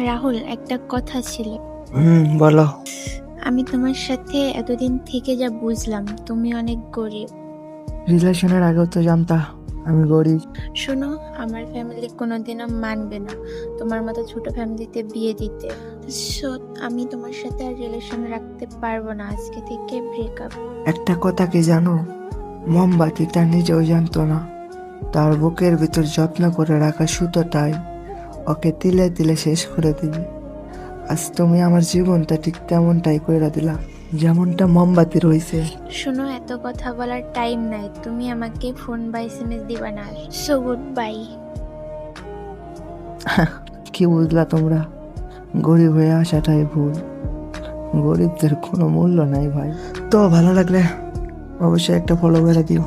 রাহুল, একটা কথা ছিল। বলো। আমি তোমার সাথে এতদিন থেকে যা বুঝলাম, তুমি অনেক গরিব। রিলেশনের আগেও তো জানতা আমি গরিব। শোনো, আমার ফ্যামিলি কোনোদিনও মানবে না তোমার মতো ছোট ফ্যামিলিতে বিয়ে দিতে। সো আমি তোমার সাথে আর রিলেশন রাখতে পারবো না, আজকে থেকে ব্রেকআপ। একটা কথা কি জানো, মোমবাতিটা নিজেও জানতো না তার বুকের ভিতর যত্ন করে রাখা সুতোটাই ওকে তিলে তিলে শেষ করে দিবে। আজ তুমি আমার জীবনটা ঠিক তেমনটাই করে দিলা, যেমনটা মোমবাতি রয়েছে। শোনো, এত কথা বলার টাইম নাই, তুমি আমাকে ফোন বা এসএমএস দিবা না। So good bye. কি বুঝলা তোমরা? গরিব হয়ে আসাটাই ভুল, গরিবদের কোনো মূল্য নাই ভাই। তো ভালো লাগলে অবশ্যই একটা ফলো করে দিও।